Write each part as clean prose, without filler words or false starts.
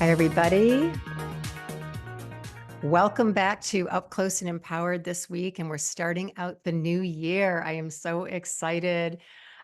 Hi, everybody. Welcome back to Up Close and Empowered this week, and we're starting out the new year. I am so excited.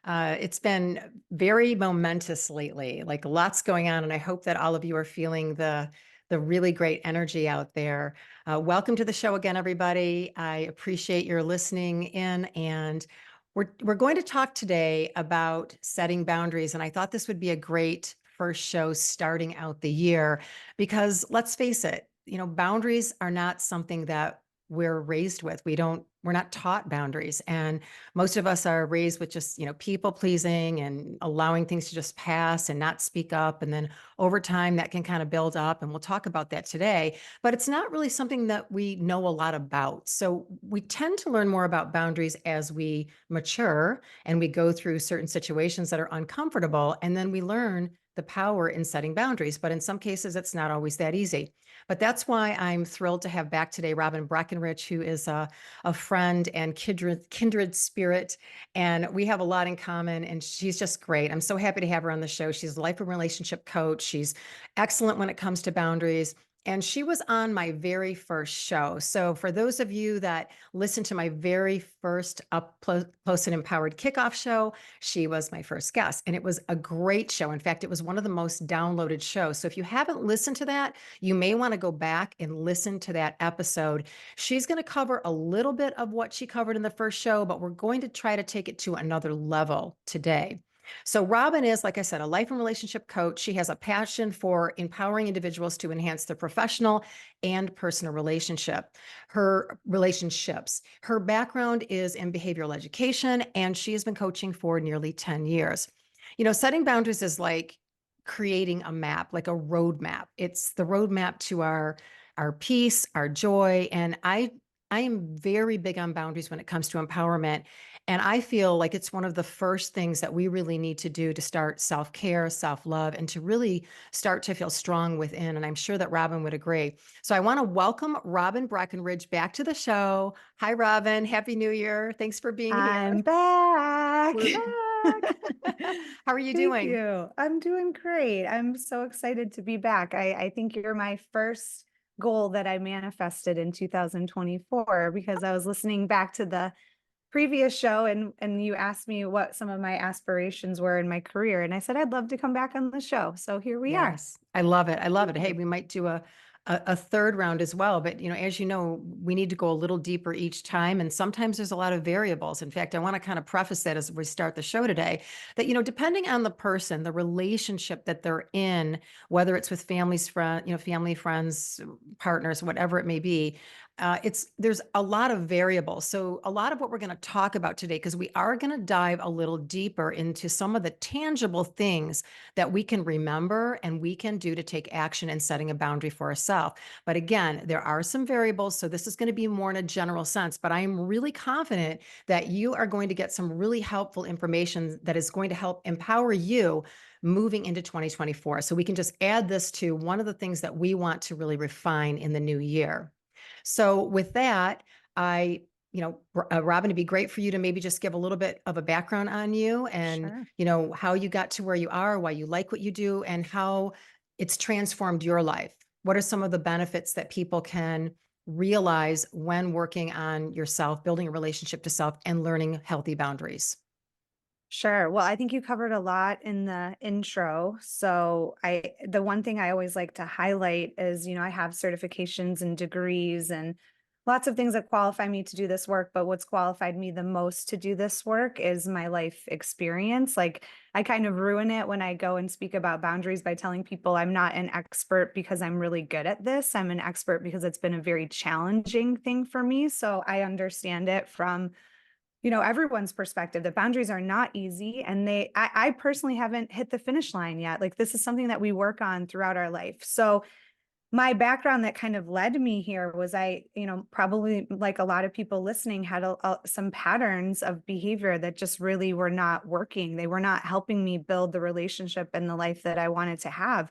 It's been very momentous lately, like lots going on, and I hope that all of you are feeling the really great energy out there. Welcome to the show again, everybody. I appreciate your listening in, and we're going to talk today about setting boundaries, and I thought this would be a great first show starting out the year because let's face it, boundaries are not something that we're raised with. We're not taught boundaries. And most of us are raised with just, people pleasing and allowing things to just pass and not speak up. And then over time that can kind of build up. And we'll talk about that today, but it's not really something that we know a lot about. So we tend to learn more about boundaries as we mature and we go through certain situations that are uncomfortable. And then we learn the power in setting boundaries. But in some cases, it's not always that easy. But that's why I'm thrilled to have back today Robin Breckenridge, who is a friend and kindred spirit. And we have a lot in common. And she's just great. I'm so happy to have her on the show. She's a life and relationship coach. She's excellent when it comes to boundaries. And she was on my very first show. So for those of you that listened to my very first Up Close and Empowered kickoff show, she was my first guest. And it was a great show. In fact, it was one of the most downloaded shows. So if you haven't listened to that, you may want to go back and listen to that episode. She's going to cover a little bit of what she covered in the first show, but we're going to try to take it to another level today. So Robin is, like I said, a life and relationship coach. She has a passion for empowering individuals to enhance their professional and personal relationships. Her background is in behavioral education, and she has been coaching for nearly 10 years. Setting boundaries is like creating a map, like a roadmap. It's the roadmap to our peace, our joy. And I am very big on boundaries when it comes to empowerment. And I feel like it's one of the first things that we really need to do to start self-care, self-love, and to really start to feel strong within. And I'm sure that Robin would agree. So I want to welcome Robin Breckenridge back to the show. Hi, Robin. Happy New Year. Thanks for being here. I'm back. We're back. How are you Thank doing? you. I'm doing great. I'm so excited to be back. I think you're my first goal that I manifested in 2024 because I was listening back to the previous show and you asked me what some of my aspirations were in my career. And I said, I'd love to come back on the show. So here we are. Yes, I love it. I love it. Hey, we might do a third round as well, but as you know, we need to go a little deeper each time, and sometimes there's a lot of variables. In fact, I want to kind of preface that as we start the show today, that depending on the person, the relationship that they're in, whether it's with family, friends, partners, whatever it may be, there's a lot of variables. So a lot of what we're going to talk about today, because we are going to dive a little deeper into some of the tangible things that we can remember and we can do to take action in setting a boundary for ourselves. But again, there are some variables. So this is going to be more in a general sense, but I am really confident that you are going to get some really helpful information that is going to help empower you moving into 2024. So we can just add this to one of the things that we want to really refine in the new year. So with that, Robin, it'd be great for you to maybe just give a little bit of a background on you and, Sure. how you got to where you are, why you like what you do, and how it's transformed your life. What are some of the benefits that people can realize when working on yourself, building a relationship to self, and learning healthy boundaries? Sure. Well, I think you covered a lot in the intro. So the one thing I always like to highlight is, I have certifications and degrees and lots of things that qualify me to do this work. But what's qualified me the most to do this work is my life experience. Like I kind of ruin it when I go and speak about boundaries by telling people I'm not an expert because I'm really good at this. I'm an expert because it's been a very challenging thing for me. So I understand it from everyone's perspective. The boundaries are not easy. And I personally haven't hit the finish line yet. Like this is something that we work on throughout our life. So my background that kind of led me here was probably like a lot of people listening had some patterns of behavior that just really were not working. They were not helping me build the relationship and the life that I wanted to have.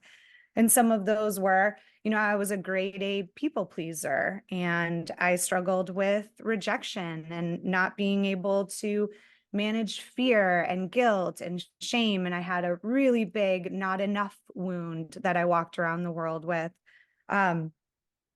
And some of those were, I was a grade A people pleaser and I struggled with rejection and not being able to manage fear and guilt and shame. And I had a really big not enough wound that I walked around the world with. Um,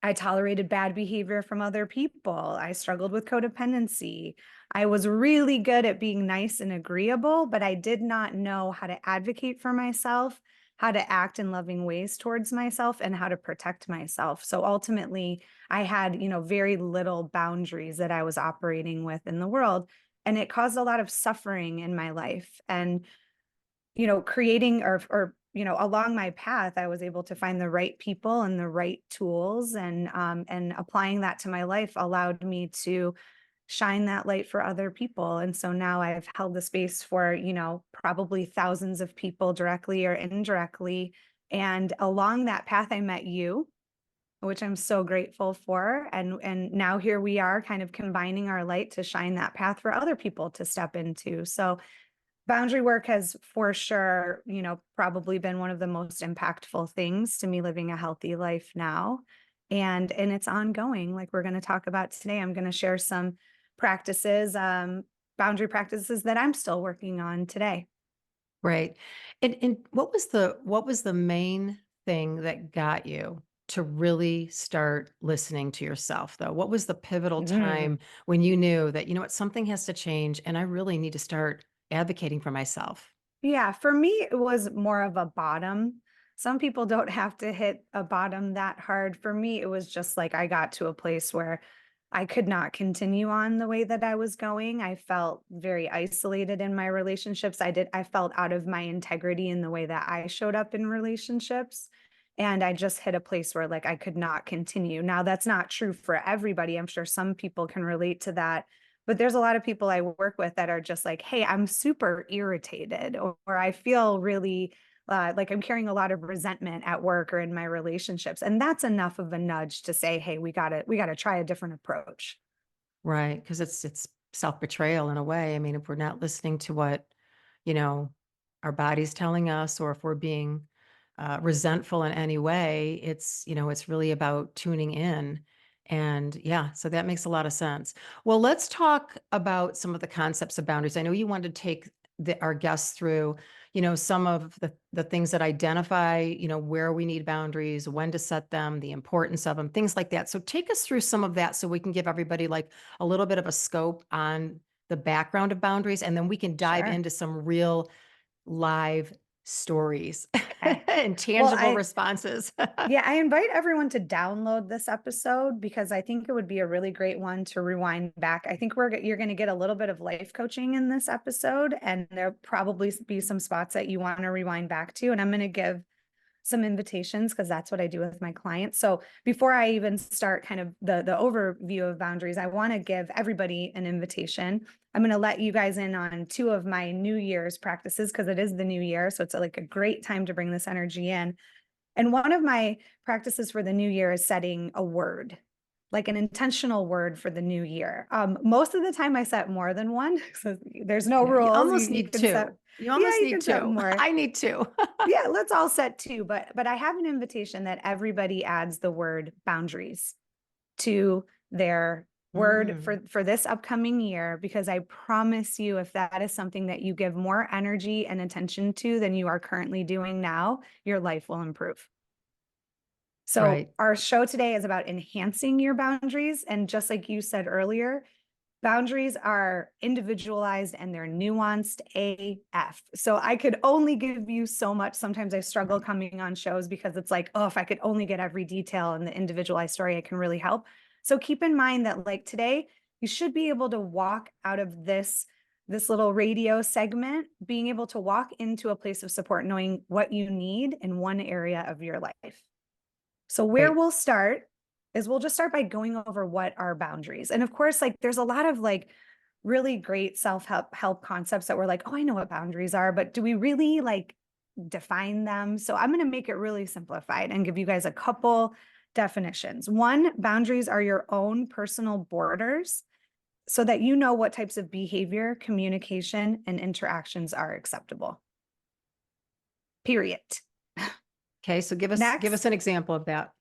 I tolerated bad behavior from other people. I struggled with codependency. I was really good at being nice and agreeable, but I did not know how to advocate for myself, how to act in loving ways towards myself, and how to protect myself. So ultimately, I had, very little boundaries that I was operating with in the world. And it caused a lot of suffering in my life. And creating or along my path, I was able to find the right people and the right tools, and applying that to my life allowed me to shine that light for other people. And so now I've held the space for, probably thousands of people directly or indirectly. And along that path, I met you, which I'm so grateful for. And now here we are kind of combining our light to shine that path for other people to step into. So boundary work has for sure, probably been one of the most impactful things to me living a healthy life now. And it's ongoing, like we're going to talk about today. I'm going to share some practices, boundary practices that I'm still working on today. Right. And what was the main thing that got you to really start listening to yourself though? What was the pivotal Mm. time when you knew that, you know what, something has to change and I really need to start advocating for myself? Yeah, for me, it was more of a bottom. Some people don't have to hit a bottom that hard. For me, it was just like I got to a place where I could not continue on the way that I was going. I felt very isolated in my relationships. I felt out of my integrity in the way that I showed up in relationships. And I just hit a place where like I could not continue. Now, that's not true for everybody. I'm sure some people can relate to that, but there's a lot of people I work with that are just like, hey, I'm super irritated, or I feel really like I'm carrying a lot of resentment at work or in my relationships. And that's enough of a nudge to say, hey, we gotta try a different approach. Right. Because it's self-betrayal in a way. I mean, if we're not listening to what, you know, our body's telling us, or if we're being resentful in any way, it's really about tuning in. And yeah, so that makes a lot of sense. Well, let's talk about some of the concepts of boundaries. I know you wanted to take our guests through, some of the things that identify, where we need boundaries, when to set them, the importance of them, things like that. So take us through some of that so we can give everybody like a little bit of a scope on the background of boundaries, and then we can dive Sure. into some real live stories Okay. and Well, tangible responses. yeah, I invite everyone to download this episode because I think it would be a really great one to rewind back. I think you're going to get a little bit of life coaching in this episode, and there'll probably be some spots that you want to rewind back to. And I'm going to give some invitations because that's what I do with my clients. So before I even start kind of the overview of boundaries, I want to give everybody an invitation. I'm going to let you guys in on two of my New Year's practices because it is the new year. So it's like a great time to bring this energy in. And one of my practices for the new year is setting a word, like an intentional word for the new year. Most of the time I set more than one. So there's no Yeah, you rules. almost You need can set, 2. You yeah, almost you need can set 2. more. I need 2. Yeah, let's all set two. But I have an invitation that everybody adds the word boundaries to their word Mm, for this upcoming year, because I promise you, if that is something that you give more energy and attention to than you are currently doing now, your life will improve. So right. our show today is about enhancing your boundaries. And just like you said earlier, boundaries are individualized and they're nuanced AF. So I could only give you so much. Sometimes I struggle coming on shows because it's like, oh, if I could only get every detail in the individualized story, I can really help. So keep in mind that like today, you should be able to walk out of this little radio segment, being able to walk into a place of support, knowing what you need in one area of your life. So where Right. we'll start is we'll just start by going over what are boundaries. And of course, like there's a lot of like really great self-help concepts that we're like, oh, I know what boundaries are, but do we really like define them? So I'm going to make it really simplified and give you guys a couple definitions. One, boundaries are your own personal borders so that you know what types of behavior, communication, and interactions are acceptable. Period. Okay, so give us Next, an example of that.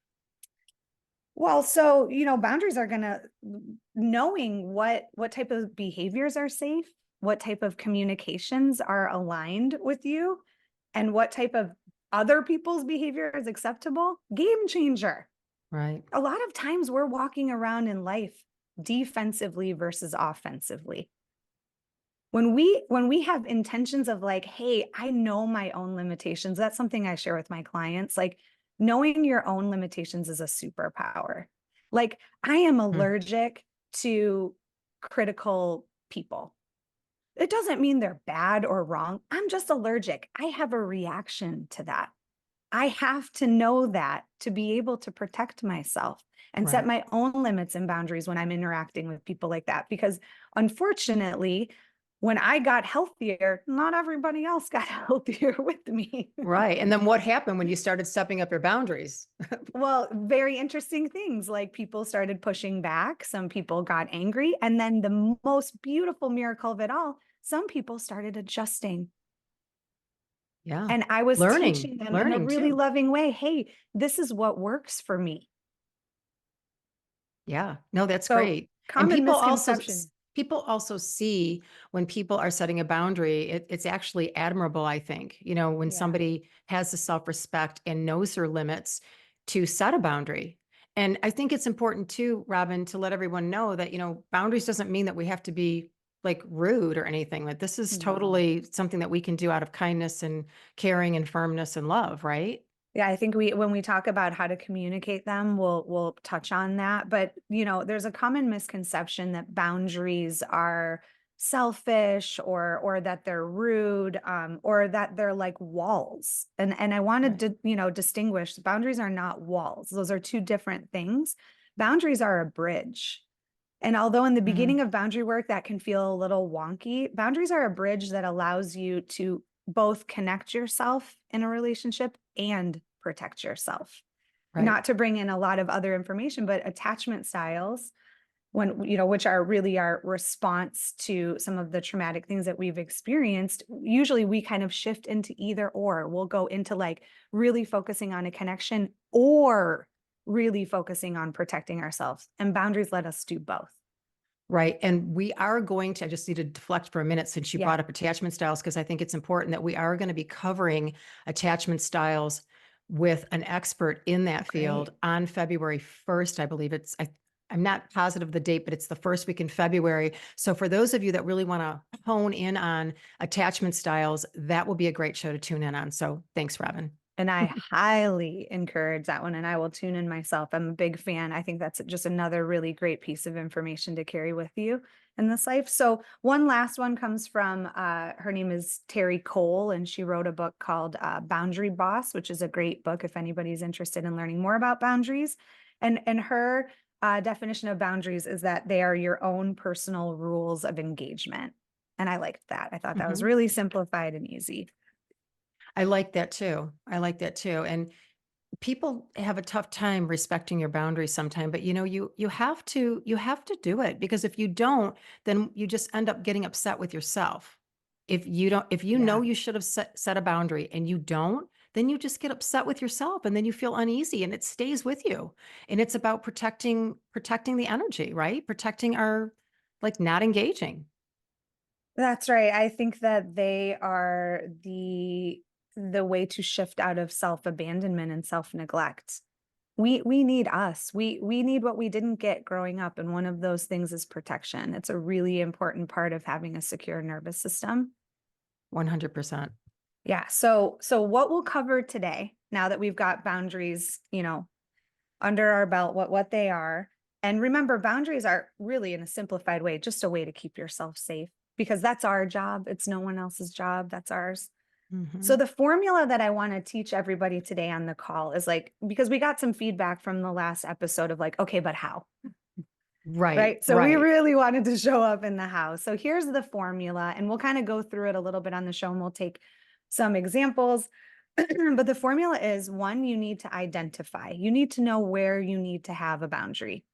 well, so, boundaries are going to knowing what type of behaviors are safe, what type of communications are aligned with you and what type of other people's behavior is acceptable, game changer. Right. A lot of times we're walking around in life defensively versus offensively. When we have intentions of like, hey, I know my own limitations, that's something I share with my clients. Like, knowing your own limitations is a superpower. Like, I am Mm. allergic to critical people. It doesn't mean they're bad or wrong. I'm just allergic. I have a reaction to that. I have to know that to be able to protect myself and set Right. my own limits and boundaries when I'm interacting with people like that. Because unfortunately, when I got healthier, not everybody else got healthier with me. Right. And then what happened when you started stepping up your boundaries? Well, very interesting things, like people started pushing back. Some people got angry. And then the most beautiful miracle of it all, some people started adjusting. Yeah. And I was teaching them in a Learning really too. loving way. Hey, this is what works for me. Yeah. No, that's So great. And common misconception. people also see when people are setting a boundary, it's actually admirable, I think, you know, when Yeah. somebody has the self-respect and knows their limits to set a boundary. And I think it's important too, Robin, to let everyone know that, you know, boundaries doesn't mean that we have to be like rude or anything. Like this is No. totally something that we can do out of kindness and caring and firmness and love, right? Yeah, I think when we talk about how to communicate them, we'll touch on that. But there's a common misconception that boundaries are selfish or that they're rude, or that they're like walls. And I wanted Right. to, distinguish boundaries are not walls. Those are two different things. Boundaries are a bridge. And although in the Mhm. beginning of boundary work that can feel a little wonky, boundaries are a bridge that allows you to both connect yourself in a relationship and protect yourself. Right. Not to bring in a lot of other information, but attachment styles, which are really our response to some of the traumatic things that we've experienced, usually we kind of shift into either or. We'll go into like really focusing on a connection or really focusing on protecting ourselves. And boundaries let us do both. Right. And we are going to, I just need to deflect for a minute since you Yeah, brought up attachment styles, because I think it's important that we are going to be covering attachment styles with an expert in that great. field on February 1st. I believe I'm not positive of the date, but it's the first week in February. So for those of you that really want to hone in on attachment styles, that will be a great show to tune in on. So thanks, Robin. And I highly encourage that one, and I will tune in myself. I'm a big fan. I think that's just another really great piece of information to carry with you in this life. So one last one comes from, her name is Terry Cole, and she wrote a book called Boundary Boss, which is a great book if anybody's interested in learning more about boundaries. And her definition of boundaries is that they are your own personal rules of engagement. And I liked that. I thought that was Mhm. really simplified and easy. I like that too. I like that too. And people have a tough time respecting your boundaries sometimes, but you have to do it, because if you don't, then you just end up getting upset with yourself. If you know Yeah. you should have set a boundary and you don't, then you just get upset with yourself and then you feel uneasy and it stays with you. And it's about protecting the energy, right? Protecting our, like, not engaging. That's right. I think that they are the way to shift out of self-abandonment and self-neglect. We need us. We need what we didn't get growing up, and one of those things is protection. It's a really important part of having a secure nervous system. 100%. Yeah. So what we'll cover today, now that we've got boundaries, under our belt, what they are. And remember, boundaries are really, in a simplified way, just a way to keep yourself safe, because that's our job. It's no one else's job. That's ours. So Mhm. the formula that I want to teach everybody today on the call is like, because we got some feedback from the last episode of like, okay, but how? Right, Right. So we right. really wanted to show up in the house. So here's the formula, and we'll kind of go through it a little bit on the show, and we'll take some examples. But the formula is: one, you need to identify. You need to know where you need to have a boundary.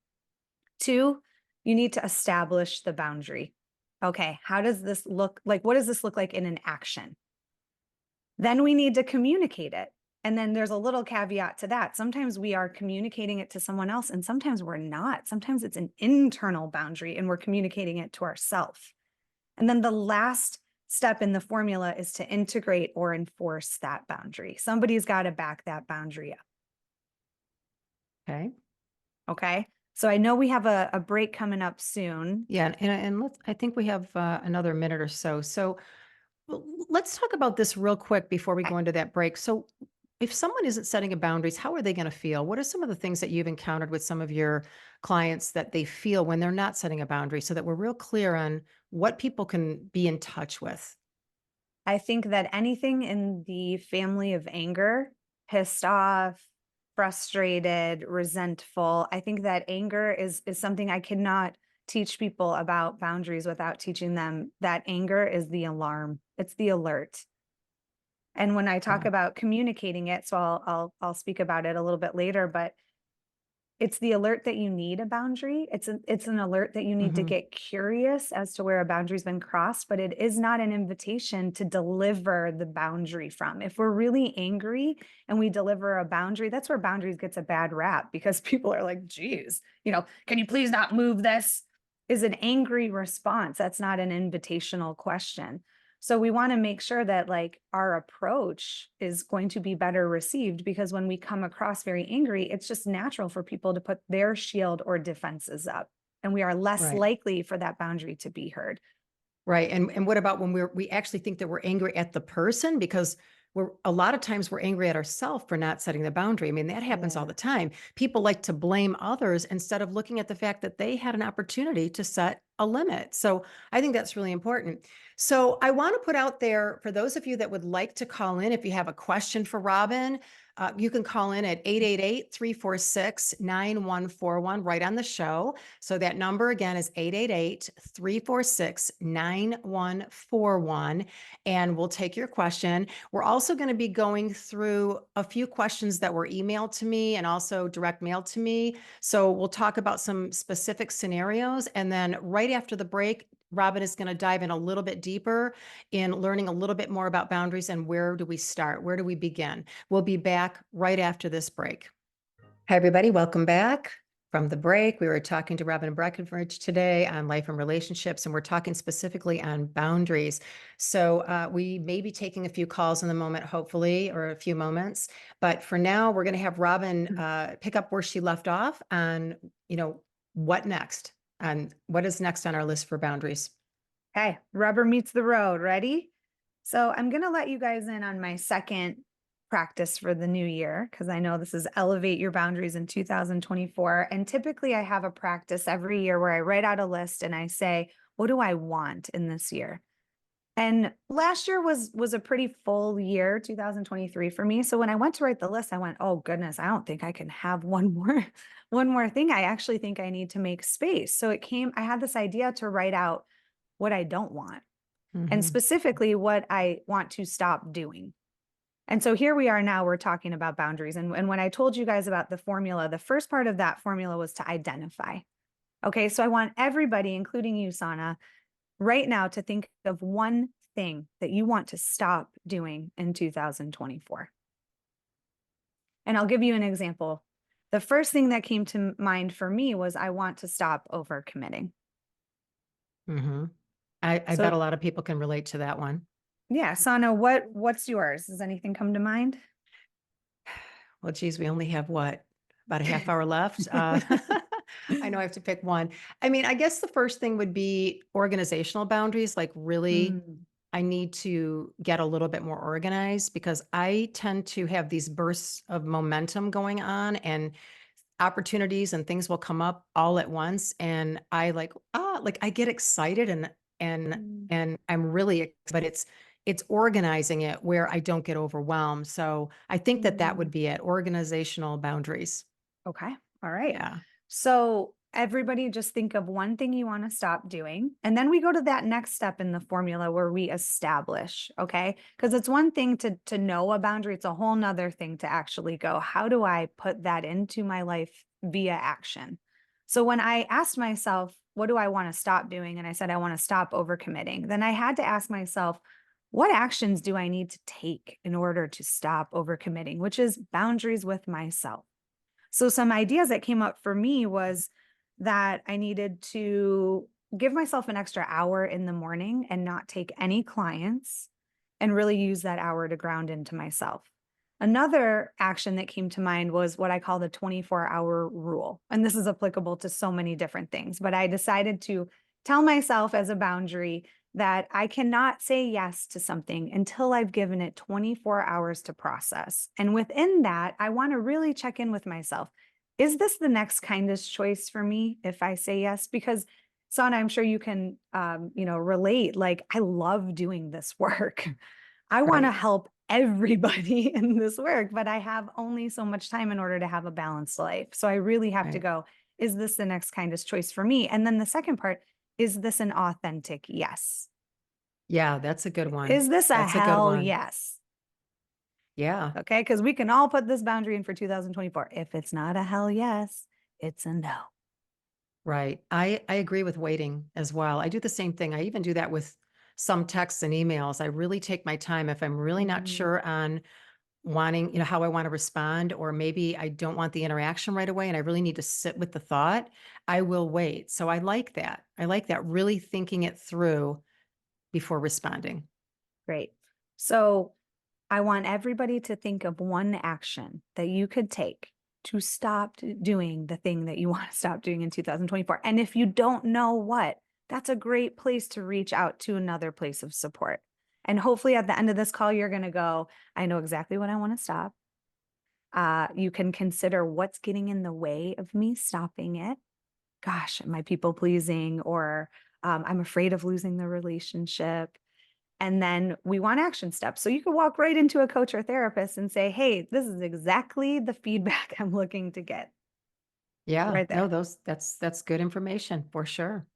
Two, you need to establish the boundary. Okay, how does this look like? What does this look like in an action? Then we need to communicate it. And then there's a little caveat to that. Sometimes we are communicating it to someone else, and sometimes we're not. Sometimes it's an internal boundary and we're communicating it to ourselves. And then the last step in the formula is to integrate or enforce that boundary. Somebody's got to back that boundary up. Okay. Okay. So I know we have a break coming up soon. Yeah. And I think we have another minute or so. So let's talk about this real quick before we Okay. go into that break. So, if someone isn't setting a boundaries, how are they going to feel? What are some of the things that you've encountered with some of your clients that they feel when they're not setting a boundary so that we're real clear on what people can be in touch with? I think that anything in the family of anger, pissed off, frustrated, resentful, I think that anger is something I cannot teach people about boundaries without teaching them that anger is the alarm. It's the alert. And when I talk Yeah. about communicating it, so I'll speak about it a little bit later, but it's the alert that you need a boundary. It's an alert that you need to Hmm. get curious as to where a boundary's been crossed, but it is not an invitation to deliver the boundary from. If we're really angry and we deliver a boundary, that's where boundaries gets a bad rap because people are like, geez, can you please not move this? Is an angry response. That's not an invitational question. So we want to make sure that like our approach is going to be better received because when we come across very angry, it's just natural for people to put their shield or defenses up. And we are less Right. likely for that boundary to be heard. Right. And what about when we actually think that we're angry at the person because we're a lot of times we're angry at ourselves for not setting the boundary. I mean, that happens all Yeah. the time. People like to blame others instead of looking at the fact that they had an opportunity to set a limit. So I think that's really important. So I want to put out there for those of you that would like to call in, if you have a question for Robin, you can call in at 888-346-9141 right on the show. So that number again is 888-346-9141, and we'll take your question. We're also going to be going through a few questions that were emailed to me and also direct mailed to me. So we'll talk about some specific scenarios. And then right after the break, Robin is going to dive in a little bit deeper in learning a little bit more about boundaries and where do we start? Where do we begin? We'll be back right after this break. Hi, everybody. Welcome back from the break. We were talking to Robin Breckenridge today on life and relationships, and we're talking specifically on boundaries. So we may be taking a few calls in the moment, hopefully, or a few moments. But for now, we're going to have Robin pick up where she left off on, what next and what is next on our list for boundaries. Okay, rubber meets the road. Ready? So I'm going to let you guys in on my second practice for the new year because I know this is Elevate Your Boundaries in 2024. And typically I have a practice every year where I write out a list and I say, what do I want in this year? And last year was a pretty full year, 2023 for me. So when I went to write the list, I went, oh goodness, I don't think I can have one more thing. I actually think I need to make space. So I had this idea to write out what I don't want and Mhm. specifically what I want to stop doing. And so here we are now, we're talking about boundaries. And when I told you guys about the formula, the first part of that formula was to identify. Okay, so I want everybody, including you, Sonna, right now to think of one thing that you want to stop doing in 2024. And I'll give you an example. The first thing that came to mind for me was I want to stop overcommitting. Mhm. I bet So a lot of people can relate to that one. yeah, Sonna, what's yours? Does anything come to mind? Well, geez, we only have what? About a half hour left. I know I have to pick one. I mean, I guess the first thing would be organizational boundaries. Like, really, Mm, I need to get a little bit more organized because I tend to have these bursts of momentum going on and opportunities and things will come up all at once. And I like I get excited and mm, and I'm really, but it's organizing it where I don't get overwhelmed. So I think that that would mm. be it. Organizational boundaries. Okay. All right. Yeah. So everybody just think of one thing you want to stop doing. And then we go to that next step in the formula where we establish, okay? Because it's one thing to know a boundary. It's a whole nother thing to actually go, how do I put that into my life via action? So when I asked myself, what do I want to stop doing? And I said, I want to stop overcommitting. Then I had to ask myself, what actions do I need to take in order to stop overcommitting, which is boundaries with myself. So some ideas that came up for me was that I needed to give myself an extra hour in the morning and not take any clients and really use that hour to ground into myself. Another action that came to mind was what I call the 24-hour rule. And this is applicable to so many different things, but I decided to tell myself as a boundary that I cannot say yes to something until I've given it 24 hours to process. And within that, I want to really check in with myself. Is this the next kindest choice for me if I say yes? Because Sonna, I'm sure you can, relate. Like, I love doing this work. I want to Right. help everybody in this work, but I have only so much time in order to have a balanced life. So I really have to Right. go, is this the next kindest choice for me? And then the second part, is this an authentic yes? Yeah, that's a good one. Is this a That's a good hell one. yes? Yeah. Okay. Because we can all put this boundary in for 2024. If it's not a hell yes, it's a no. Right. I agree with waiting as well. I do the same thing. I even do that with some texts and emails. I really take my time if I'm really not Mhm. sure on wanting, how I want to respond, or maybe I don't want the interaction right away and I really need to sit with the thought, I will wait. So I like that. I like that, really thinking it through before responding. Great. So I want everybody to think of one action that you could take to stop doing the thing that you want to stop doing in 2024. And if you don't know what, that's a great place to reach out to another place of support. And hopefully at the end of this call, you're going to go, I know exactly what I want to stop. You can consider what's getting in the way of me stopping it. Gosh, am I people pleasing? Or I'm afraid of losing the relationship. And then we want action steps. So you could walk right into a coach or therapist and say, hey, this is exactly the feedback I'm looking to get Yeah. right No, there. that's good information for sure.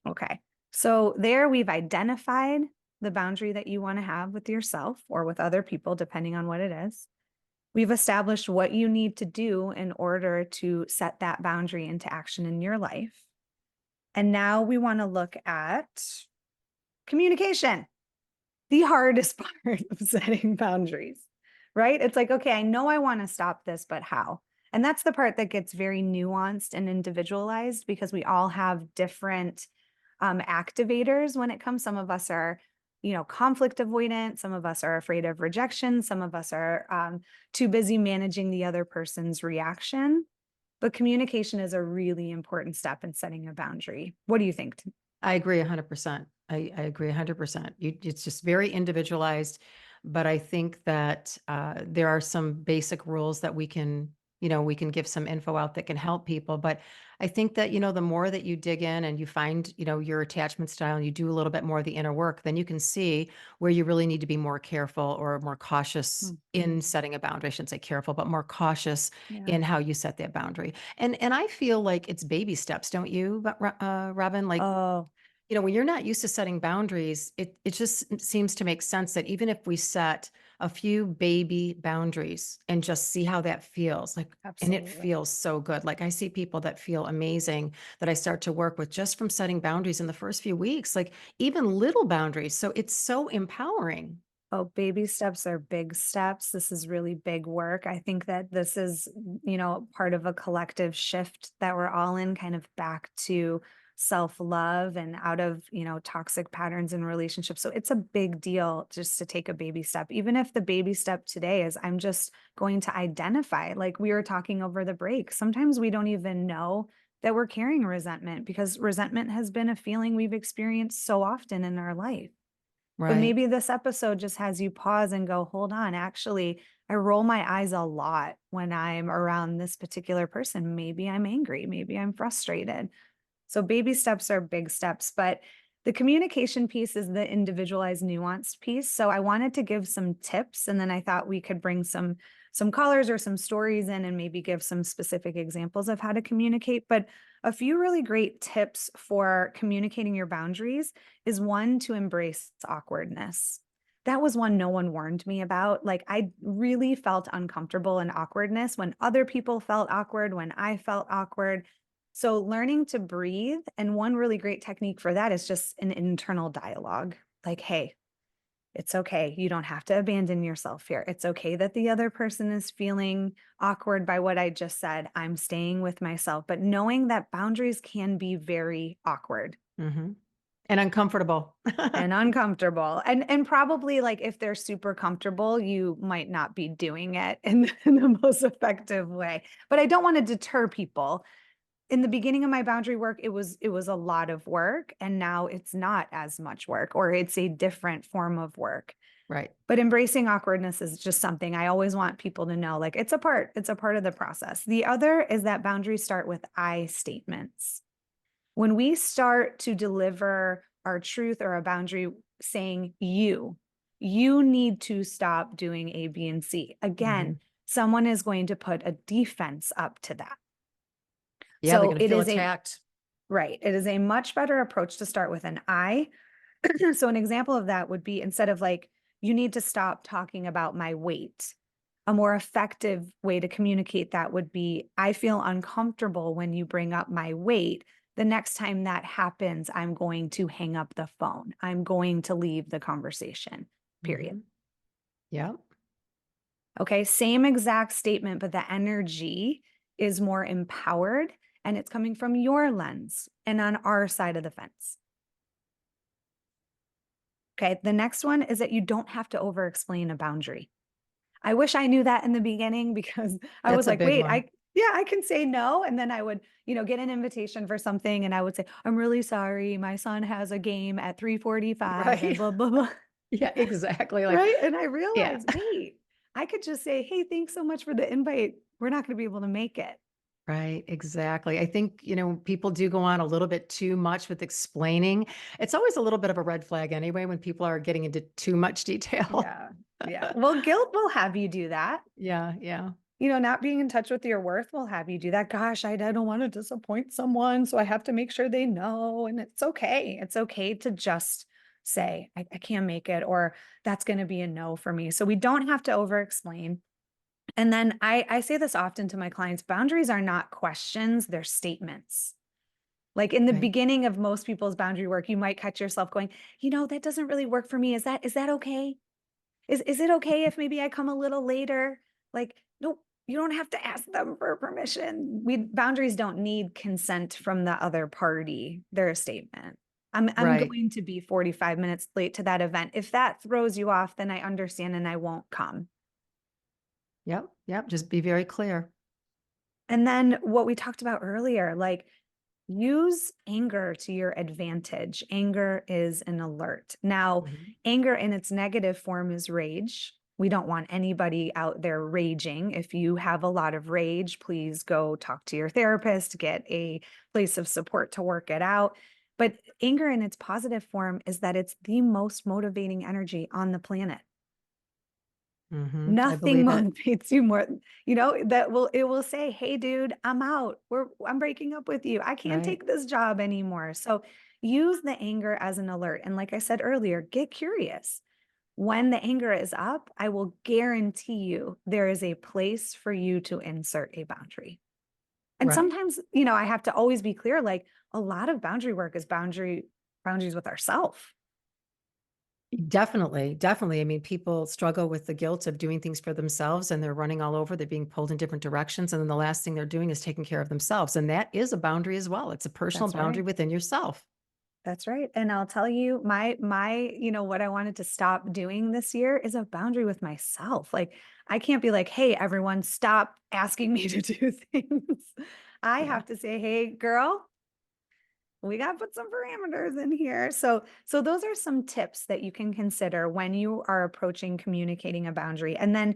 Okay. So there we've identified the boundary that you want to have with yourself or with other people, depending on what it is. We've established what you need to do in order to set that boundary into action in your life. And now we want to look at communication, the hardest part of setting boundaries, right? It's like, okay, I know I want to stop this, but how? And that's the part that gets very nuanced and individualized because we all have different activators when it comes. Some of us are, conflict avoidant. Some of us are afraid of rejection. Some of us are too busy managing the other person's reaction. But communication is a really important step in setting a boundary. What do you think? I agree 100%. I agree 100%. It's just very individualized, but I think that there are some basic rules that we can give some info out that can help people. But I think that, the more that you dig in and you find, your attachment style and you do a little bit more of the inner work, then you can see where you really need to be more careful or more cautious in Mhm. setting a boundary. I shouldn't say careful, but more cautious Yeah. in how you set that boundary. And I feel like it's baby steps, don't you, Robin? Like, Oh, when you're not used to setting boundaries, it just seems to make sense that even if we set a few baby boundaries and just see how that feels, like, and it absolutely. feels so good. Like, I see people that feel amazing that I start to work with just from setting boundaries in the first few weeks, like even little boundaries. So it's so empowering. Oh, baby steps are big steps. This is really big work. I think that this is, part of a collective shift that we're all in, kind of back to self-love and out of, toxic patterns in relationships. So it's a big deal just to take a baby step. Even if the baby step today is I'm just going to identify, like we were talking over the break. Sometimes we don't even know that we're carrying resentment because resentment has been a feeling we've experienced so often in our life. But Right. maybe this episode just has you pause and go, hold on, actually, I roll my eyes a lot when I'm around this particular person. Maybe I'm angry, maybe I'm frustrated. So baby steps are big steps, but the communication piece is the individualized nuanced piece. So I wanted to give some tips and then I thought we could bring some callers or some stories in and maybe give some specific examples of how to communicate, but a few really great tips for communicating your boundaries is one to embrace awkwardness. That was one no one warned me about. Like I really felt uncomfortable in awkwardness when other people felt awkward, when I felt awkward. So learning to breathe, and one really great technique for that is just an internal dialogue. Like, hey, it's okay. You don't have to abandon yourself here. It's okay that the other person is feeling awkward by what I just said. I'm staying with myself, but knowing that boundaries can be very awkward. Mhm. And uncomfortable. and uncomfortable. And probably like if they're super comfortable, you might not be doing it in the most effective way. But I don't want to deter people. In the beginning of my boundary work, it was a lot of work, and now it's not as much work, or it's a different form of work. Right. But embracing awkwardness is just something I always want people to know, like it's a part of the process. The other is that boundaries start with I statements. When we start to deliver our truth or a boundary saying you need to stop doing A, B, and C. Again, Mhm. someone is going to put a defense up to that. Yeah, they're So gonna it feel is a attacked. right. It is a much better approach to start with an I. So an example of that would be instead of like, you need to stop talking about my weight. A more effective way to communicate that would be, I feel uncomfortable when you bring up my weight. The next time that happens, I'm going to hang up the phone. I'm going to leave the conversation, period. Mhm. Yep. Okay. Same exact statement, but the energy is more empowered and it's coming from your lens and on our side of the fence. Okay. The next one is that you don't have to over explain a boundary. I wish I knew that in the beginning because I was That's a like, big wait, one. yeah, I can say no. And then I would, get an invitation for something and I would say, I'm really sorry. My son has a game at 3:45 and Right. blah, blah, blah. Yeah, exactly, like Right. And I yeah. realized, wait, I could just say, hey, thanks so much for the invite. We're not going to be able to make it. Right, exactly. I think, people do go on a little bit too much with explaining. It's always a little bit of a red flag anyway when people are getting into too much detail. Yeah. Yeah. Well, guilt will have you do that. Yeah, yeah. Not being in touch with your worth will have you do that. Gosh, I don't want to disappoint someone. So I have to make sure they know. And it's okay. It's okay to just say, I can't make it, or that's going to be a no for me. So we don't have to over explain. And then I say this often to my clients, boundaries are not questions, they're statements. Like in the Right. beginning of most people's boundary work, you might catch yourself going, that doesn't really work for me. Is that okay? Is it okay if maybe I come a little later? Like, no, you don't have to ask them for permission. Boundaries don't need consent from the other party. They're a statement. I'm Right. going to be 45 minutes late to that event. If that throws you off, then I understand and I won't come. Yep, yep, just be very clear. And then what we talked about earlier, like use anger to your advantage. Anger is an alert. Now, Mhm. anger in its negative form is rage. We don't want anybody out there raging. If you have a lot of rage, please go talk to your therapist, get a place of support to work it out. But anger in its positive form is that it's the most motivating energy on the planet. Mhm. I Nothing believe it. motivates you more, it will say, "Hey dude, I'm out. I'm breaking up with you. I can't Right. take this job anymore." So use the anger as an alert. And like I said earlier, get curious. When the anger is up, I will guarantee you there is a place for you to insert a boundary. And Right. sometimes, I have to always be clear, like a lot of boundary work is boundaries with ourselves. Definitely, definitely. I mean, people struggle with the guilt of doing things for themselves and they're running all over, they're being pulled in different directions, and then the last thing they're doing is taking care of themselves, and that is a boundary as well. It's a personal That's boundary right. within yourself. That's right. And I'll tell you, what I wanted to stop doing this year is a boundary with myself. Like, I can't be like, hey, everyone, stop asking me to do things. I Yeah. have to say, hey, girl, we got to put some parameters in here. So those are some tips that you can consider when you are approaching communicating a boundary. And then,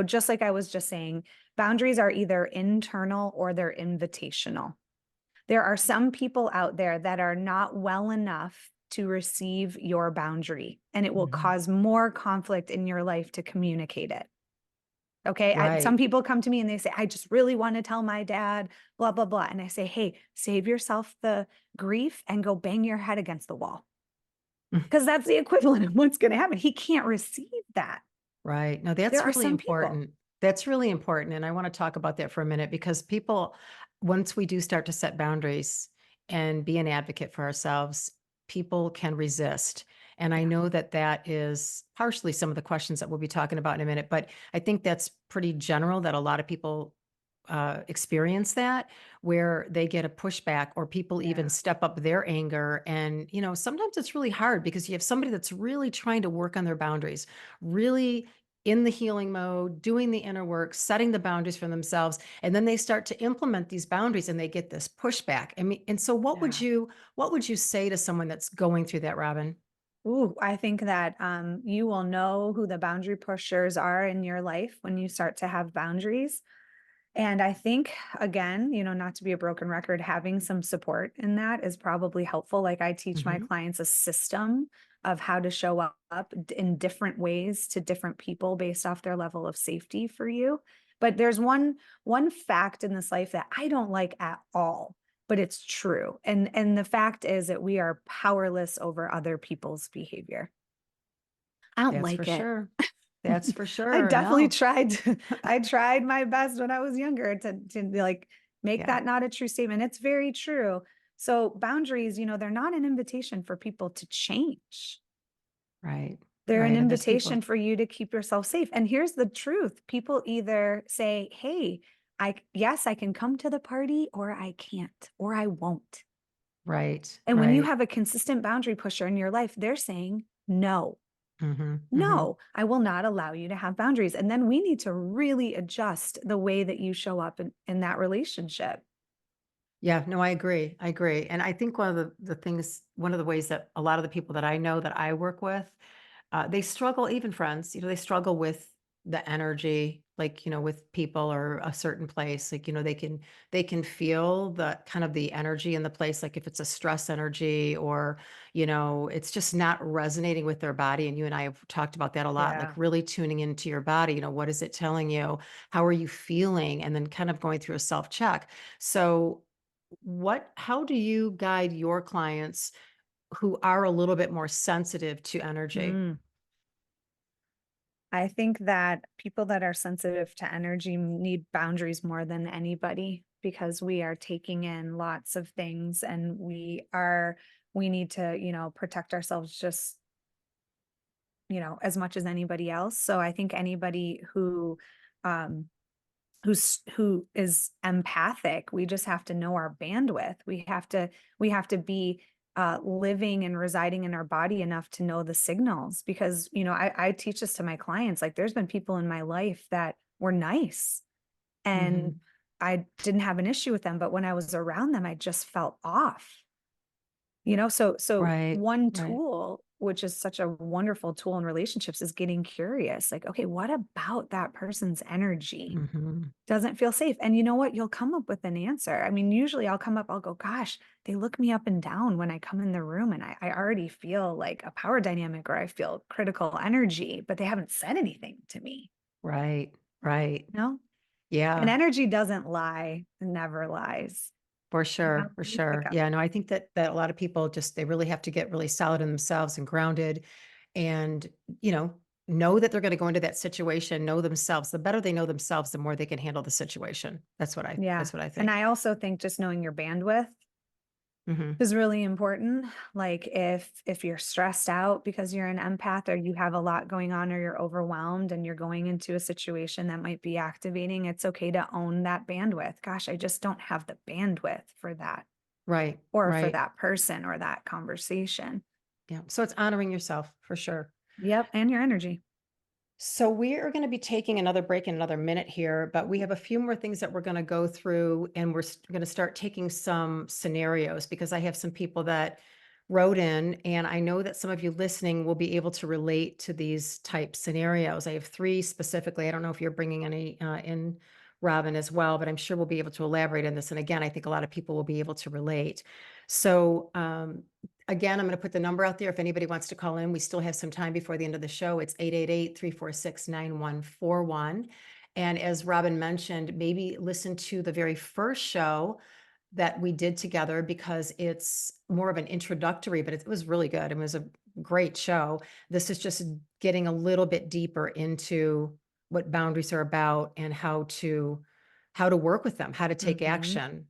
just like I was just saying, boundaries are either internal or they're invitational. There are some people out there that are not well enough to receive your boundary, and it will Mhm. cause more conflict in your life to communicate it. Okay. Some Right. people come to me and they say, I just really want to tell my dad, blah, blah, blah. And I say, hey, save yourself the grief and go bang your head against the wall. Because that's the equivalent of what's going to happen. He can't receive that. Right. No, There that's are really some people. important. That's really important, and I wanna talk about that for a minute because people once we do start to set boundaries and be an advocate for ourselves, people can resist, and I Yeah. know that that is partially some of the questions that we'll be talking about in a minute, but I think that's pretty general that a lot of people experience that, where they get a pushback or people even Yeah. step up their anger. And, sometimes it's really hard because you have somebody that's really trying to work on their boundaries, really in the healing mode, doing the inner work, setting the boundaries for themselves. And then they start to implement these boundaries and they get this pushback. I mean, and so Yeah. what would you say to someone that's going through that, Robin? Ooh, I think that you will know who the boundary pushers are in your life when you start to have boundaries. And I think, again, not to be a broken record, having some support in that is probably helpful. Like I teach my Hmm. clients a system of how to show up in different ways to different people based off their level of safety for you. But there's one fact in this life that I don't like at all, but it's true. And the fact is that we are powerless over other people's behavior. I don't That's for like it. sure. That's for I sure. definitely No. tried I tried my best when I was younger to be like, make Yeah. that not a true statement. It's very true. So boundaries, they're not an invitation for people to change. Right. They're an Right. And there's people. invitation for you to keep yourself safe. And here's the truth. People either say, "Hey, yes, I can come to the party or I can't or I won't." Right. And when you Right. have a consistent boundary pusher in your life, they're saying, "No. Hmm. Hmm. No, I will not allow you to have boundaries." And then we need to really adjust the way that you show up in that relationship. Yeah, no, I agree. I agree. And I think one of the ways that a lot of the people that I know that I work with, they struggle, even friends, they struggle with the energy, like, with people or a certain place. Like, they can feel the kind of the energy in the place, like if it's a stress energy or, it's just not resonating with their body. And you and I have talked about that a lot, like Yeah. really tuning into your body. What is it telling you? How are you feeling? And then kind of going through a self-check. So how do you guide your clients who are a little bit more sensitive to energy? Mm. I think that people that are sensitive to energy need boundaries more than anybody because we are taking in lots of things and we need to, protect ourselves just, as much as anybody else. So I think anybody um who is empathic, we just have to know our bandwidth. We have to be living and residing in our body enough to know the signals because I teach this to my clients. Like there's been people in my life that were nice and Mhm. I didn't have an issue with them, but when I was around them I just felt off. So Right, one right. tool, which is such a wonderful tool in relationships, is getting curious. Like, okay, what about that person's energy Mhm. doesn't feel safe? And you know what? You'll come up with an answer. I mean, usually I'll go, gosh, they look me up and down when I come in the room and I already feel like a power dynamic or I feel critical energy, but they haven't said anything to me, Right, right. you know? And Yeah, energy doesn't lie, it never lies. for You know, sure, for you pick sure. up. Yeah, no, I think that a lot of people just they really have to get really solid in themselves and grounded and, know that they're gonna go into that situation, know themselves. The better they know themselves, the more they can handle the situation. Yeah. That's what I And think. I also think just knowing your bandwidth Mhm. is really important. Like if you're stressed out because you're an empath or you have a lot going on or you're overwhelmed and you're going into a situation that might be activating, it's okay to own that bandwidth. Gosh, I just don't have the bandwidth for that Right, or for right. that person or that conversation. Yeah, so it's honoring yourself for sure. Yep, and your energy. So we are going to be taking another break in another minute here, but we Ooh. have a few more things that we're going to go through, and we're going to start taking some scenarios because I have some people that wrote in, and I know that some of you listening will be able to relate to these type scenarios. I have three specifically. I don't know if you're bringing any in, Robin, as well, but I'm sure we'll be able to elaborate on this. And again, I think a lot of people will be able to relate. So again, I'm going to put the number out there if anybody wants to call in. We still have some time before the end of the show. It's 888-346-9141. And as Robin mentioned, maybe listen to the very first show that we did together because it's more of an introductory, but it was really good. It was a great show. This is just getting a little bit deeper into what boundaries are about and how to work with them, how to take Mhm. action.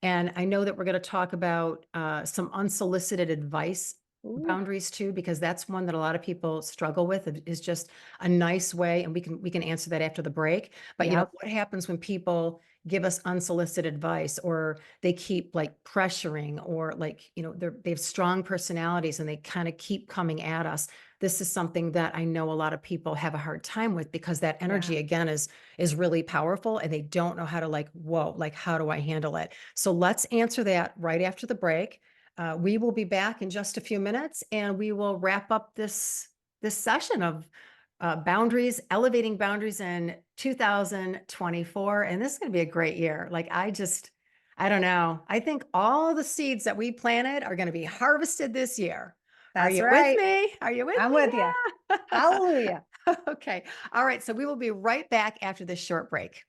And I know that we're going to talk about some unsolicited advice Ooh, boundaries too, because that's one that a lot of people struggle with. It is just a nice way, and we can answer that after the break. But yep. what happens when people give us unsolicited advice, or they keep like pressuring, or like, they have strong personalities and they kind of keep coming at us. This is something that I know a lot of people have a hard time with, because that Yeah. energy again is really powerful, and they don't know how to, like, whoa, like, how do I handle it? So let's answer that right after the break. We will be back in just a few minutes, and we will wrap up this session of boundaries, elevating boundaries in 2024. And this is going to be a great year. Like, I don't know. I think all the seeds that we planted are going to be harvested this year. Are That's you with right. me? Are you with I'm me? with you. Yeah. Hallelujah. Okay. All right. So we will be right back after this short break.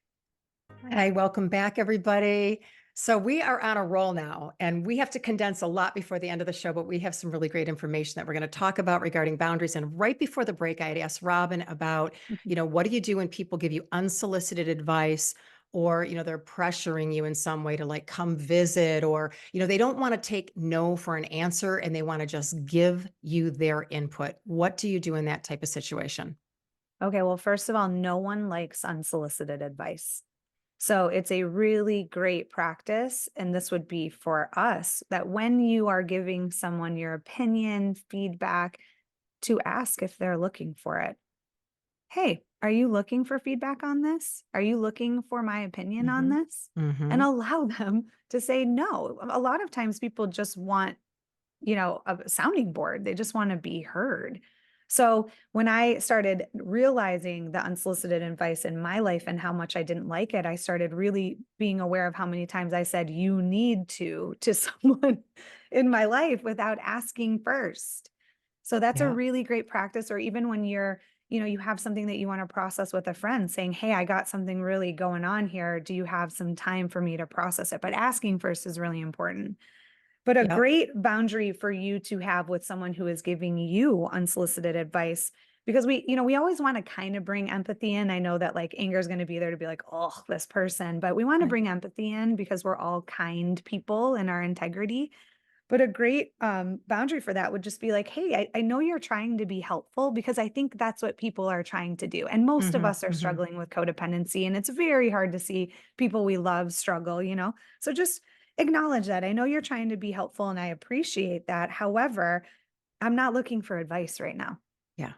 Hi, welcome back, everybody. So we are on a roll now, and we have to condense a lot before the end of the show, but we have some really great information that we're going to talk about regarding boundaries. And right before the break, I had asked Robin about, what do you do when people give you unsolicited advice, or, they're pressuring you in some way to like come visit, or, they don't want to take no for an answer and they want to just give you their input. What do you do in that type of situation? Okay, well, first of all, no one likes unsolicited advice. So it's a really great practice. And this would be for us that when you are giving someone your opinion, feedback, to ask if they're looking for it. Hey, are you looking for feedback on this? Are you looking for my opinion on Hmm. this? And Hmm. allow them to say no. A lot of times people just want, a sounding board. They just want to be heard. So when I started realizing the unsolicited advice in my life and how much I didn't like it, I started really being aware of how many times I said, you need to someone in my life without asking first. So that's a Yeah. really great practice. Or even when you have something that you want to process with a friend, saying, hey, I got something really going on here. Do you have some time for me to process it? But asking first is really important. But a Yep. great boundary for you to have with someone who is giving you unsolicited advice, because we always want to kind of bring empathy in. I know that like anger is going to be there to be like, oh, this person, but we want to Right. bring empathy in because we're all kind people in our integrity. But a great boundary for that would just be like, hey, I know you're trying to be helpful, because I think that's what people are trying to do. And most of Hmm. us are Hmm. struggling with codependency, and it's very hard to see people we love struggle. So just acknowledge that. I know you're trying to be helpful and I appreciate that. However, I'm not looking for advice right now. Yeah.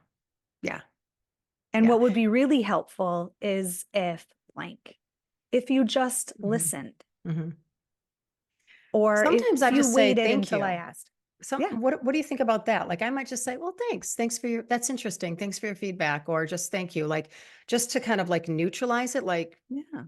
Yeah. And Yeah. what would be really helpful is if blank, if you just Mhm. listened, Mhm. or Sometimes I if you just say, waited "Thank until I you." asked. Some Yeah, what do you think about that? Like, I might just say, "Well, thanks. Thanks for your that's interesting. Thanks for your feedback," or just, "Thank you." Like, just to kind of, like, neutralize it, like, yeah.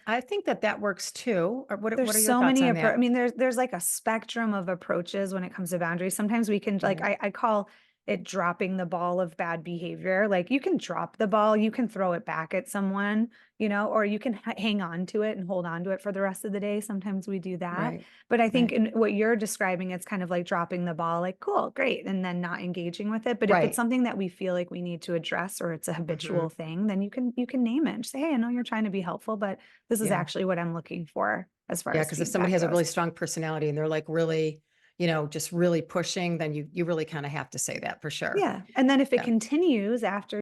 I think that that works too. Or what There's are your so thoughts many on I that? mean, there's like a spectrum of approaches when it comes to boundaries. Sometimes we can like Right. I call it dropping the ball of bad behavior. Like you can drop the ball, you can throw it back at someone, or you can hang on to it and hold on to it for the rest of the day. Sometimes we do that. Right. But I think Right. in what you're describing, it's kind of like dropping the ball, like, cool, great, and then not engaging with it. But if it's Right. something that we feel like we need to address, or it's a Mhm. habitual thing, then you can name it and say, hey, I know you're trying to be helpful, but this is Yeah. actually what I'm looking for as far Yeah, as because if somebody feedback has a really goes. strong personality and they're, like, really, just really pushing, then you really kinda have to say that for sure. Yeah, and then if it Yeah. continues after